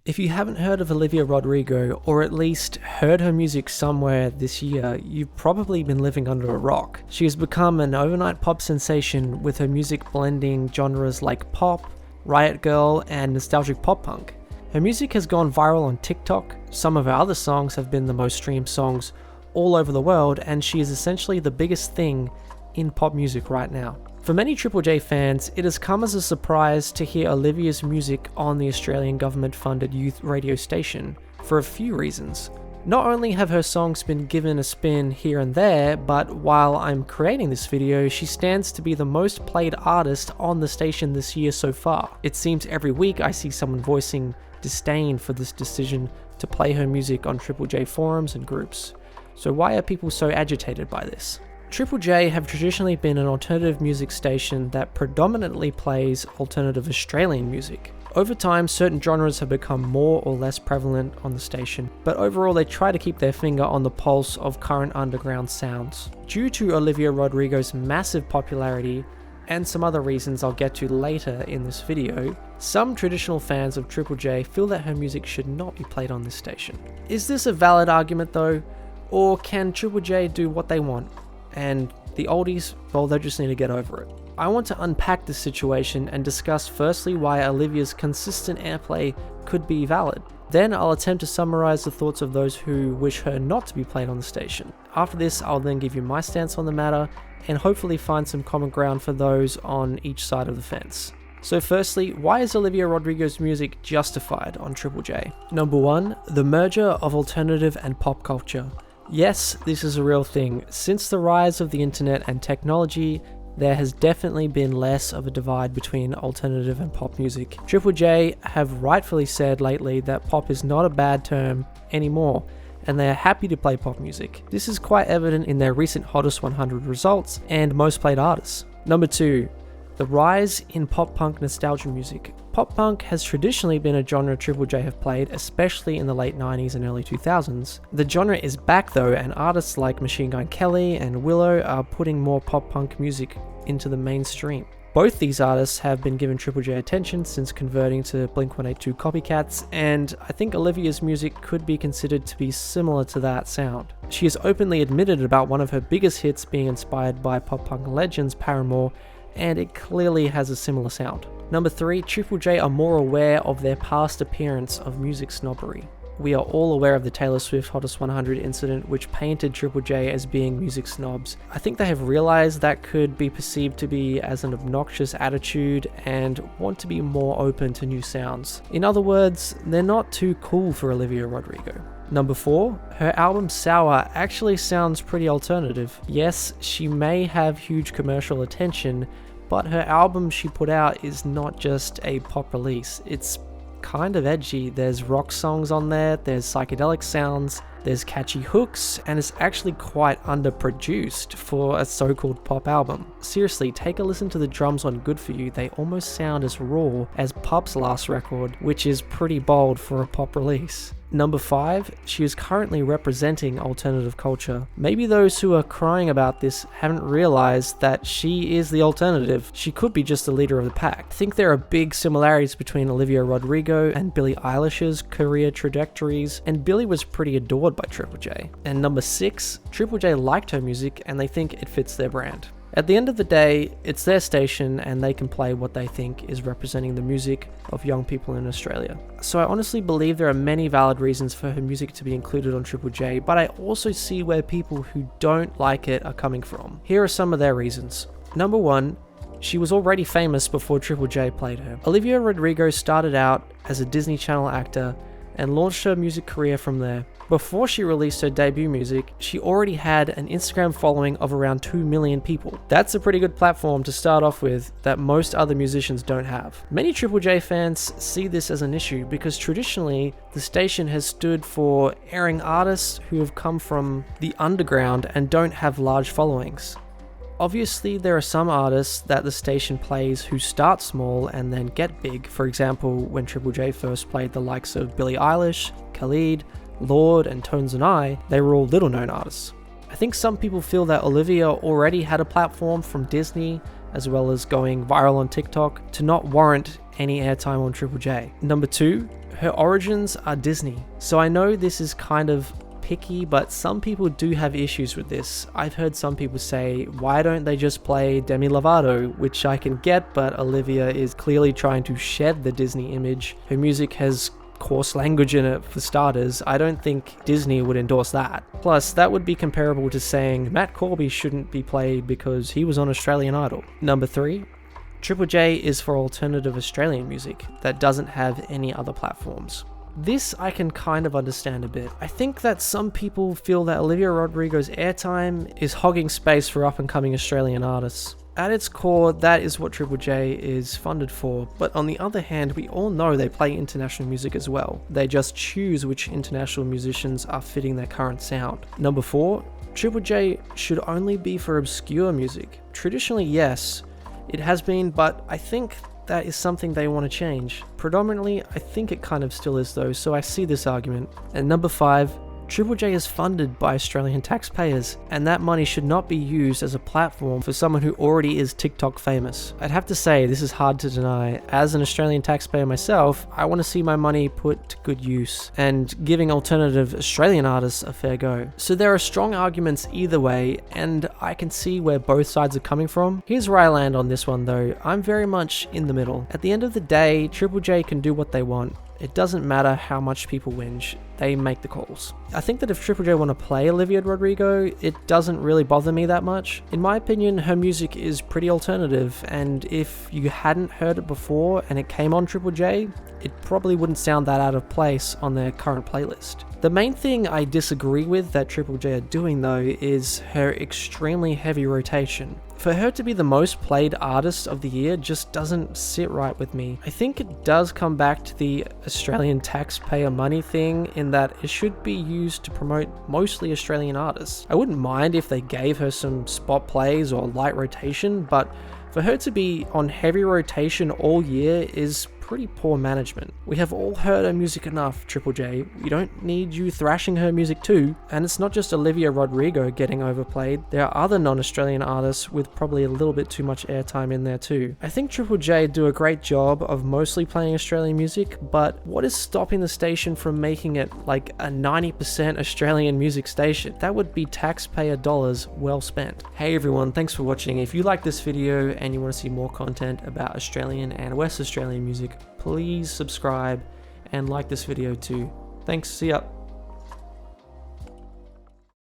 If you haven't heard of Olivia Rodrigo, or at least heard her music somewhere this year, you've probably been living under a rock. She has become an overnight pop sensation with her music blending genres like pop, riot girl, and nostalgic pop punk. Her music has gone viral on TikTok, some of her other songs have been the most streamed songs all over the world, and she is essentially the biggest thing in pop music right now. For many Triple J fans, it has come as a surprise to hear Olivia's music on the Australian government-funded youth radio station for a few reasons. Not only have her songs been given a spin here and there, but while I'm creating this video, she stands to be the most played artist on the station this year so far. It seems every week I see someone voicing disdain for this decision to play her music on Triple J forums and groups. So why are people so agitated by this? Triple J have traditionally been an alternative music station that predominantly plays alternative Australian music. Over time, certain genres have become more or less prevalent on the station, but overall they try to keep their finger on the pulse of current underground sounds. Due to Olivia Rodrigo's massive popularity, and some other reasons I'll get to later in this video, some traditional fans of Triple J feel that her music should not be played on this station. Is this a valid argument though? Or can Triple J do what they want? And the oldies, well, they just need to get over it. I want to unpack this situation and discuss firstly why Olivia's consistent airplay could be valid. Then I'll attempt to summarize the thoughts of those who wish her not to be played on the station. After this, I'll then give you my stance on the matter and hopefully find some common ground for those on each side of the fence. So firstly, why is Olivia Rodrigo's music justified on Triple J? Number 1, the merger of alternative and pop culture. Yes, this is a real thing. Since the rise of the internet and technology, there has definitely been less of a divide between alternative and pop music. Triple J have rightfully said lately that pop is not a bad term anymore, and they are happy to play pop music. This is quite evident in their recent Hottest 100 results and most played artists. Number 2, the rise in pop punk nostalgia music. Pop punk has traditionally been a genre Triple J have played, especially in the late 90s and early 2000s. The genre is back though, and artists like Machine Gun Kelly and Willow are putting more pop punk music into the mainstream. Both these artists have been given Triple J attention since converting to Blink-182 copycats, and I think Olivia's music could be considered to be similar to that sound. She has openly admitted about one of her biggest hits being inspired by pop punk legends Paramore, and it clearly has a similar sound. Number 3, Triple J are more aware of their past appearance of music snobbery. We are all aware of the Taylor Swift Hottest 100 incident, which painted Triple J as being music snobs. I think they have realized that could be perceived to be as an obnoxious attitude and want to be more open to new sounds. In other words, they're not too cool for Olivia Rodrigo. Number 4, her album Sour actually sounds pretty alternative. Yes, she may have huge commercial attention, but her album she put out is not just a pop release. It's kind of edgy. There's rock songs on there, there's psychedelic sounds, there's catchy hooks, and it's actually quite underproduced for a so-called pop album. Seriously, take a listen to the drums on Good For You. They almost sound as raw as Pup's last record, which is pretty bold for a pop release. Number 5, she is currently representing alternative culture. Maybe those who are crying about this haven't realized that she is the alternative. She could be just the leader of the pack. I think there are big similarities between Olivia Rodrigo and Billie Eilish's career trajectories, and Billie was pretty adored by Triple J. And number 6, Triple J liked her music and they think it fits their brand. At the end of the day, it's their station and they can play what they think is representing the music of young people in Australia. So I honestly believe there are many valid reasons for her music to be included on Triple J, but I also see where people who don't like it are coming from. Here are some of their reasons. Number 1, she was already famous before Triple J played her. Olivia Rodrigo started out as a Disney Channel actor and launched her music career from there. Before she released her debut music, she already had an Instagram following of around 2 million people. That's a pretty good platform to start off with that most other musicians don't have. Many Triple J fans see this as an issue because traditionally the station has stood for airing artists who have come from the underground and don't have large followings. Obviously, there are some artists that the station plays who start small and then get big. For example, when Triple J first played the likes of Billie Eilish, Khalid, Lord, and Tones and I, they were all little known artists. I think some people feel that Olivia already had a platform from Disney as well as going viral on TikTok, to not warrant any airtime on Triple J. Number 2, her origins are Disney. So I know this is kind of picky, but some people do have issues with this. I've heard some people say, why don't they just play Demi Lovato, which I can get, but Olivia is clearly trying to shed the Disney image. Her music has coarse language in it for starters. I don't think Disney would endorse that. Plus, that would be comparable to saying Matt Corby shouldn't be played because he was on Australian Idol. Number 3, Triple J is for alternative Australian music that doesn't have any other platforms. This I can kind of understand a bit. I think that some people feel that Olivia Rodrigo's airtime is hogging space for up-and-coming Australian artists. At its core, that is what Triple J is funded for, but on the other hand, we all know they play international music as well. They just choose which international musicians are fitting their current sound. Number 4, Triple J should only be for obscure music. Traditionally, yes, it has been, but I think that is something they want to change. Predominantly, I think it kind of still is though, so I see this argument. And number 5, Triple J is funded by Australian taxpayers, and that money should not be used as a platform for someone who already is TikTok famous. I'd have to say, this is hard to deny. As an Australian taxpayer myself, I want to see my money put to good use, and giving alternative Australian artists a fair go. So there are strong arguments either way, and I can see where both sides are coming from. Here's where I land on this one though. I'm very much in the middle. At the end of the day, Triple J can do what they want. It doesn't matter how much people whinge, they make the calls. I think that if Triple J want to play Olivia Rodrigo, it doesn't really bother me that much. In my opinion, her music is pretty alternative, and if you hadn't heard it before and it came on Triple J, it probably wouldn't sound that out of place on their current playlist. The main thing I disagree with that Triple J are doing though is her extremely heavy rotation. For her to be the most played artist of the year just doesn't sit right with me. I think it does come back to the Australian taxpayer money thing in that it should be used to promote mostly Australian artists. I wouldn't mind if they gave her some spot plays or light rotation, but for her to be on heavy rotation all year is pretty poor management. We have all heard her music enough, Triple J. We don't need you thrashing her music too. And it's not just Olivia Rodrigo getting overplayed. There are other non-Australian artists with probably a little bit too much airtime in there too. I think Triple J do a great job of mostly playing Australian music, but what is stopping the station from making it like a 90% Australian music station? That would be taxpayer dollars well spent. Hey everyone, thanks for watching. If you like this video and you want to see more content about Australian and West Australian music, please subscribe and like this video too. Thanks, see ya.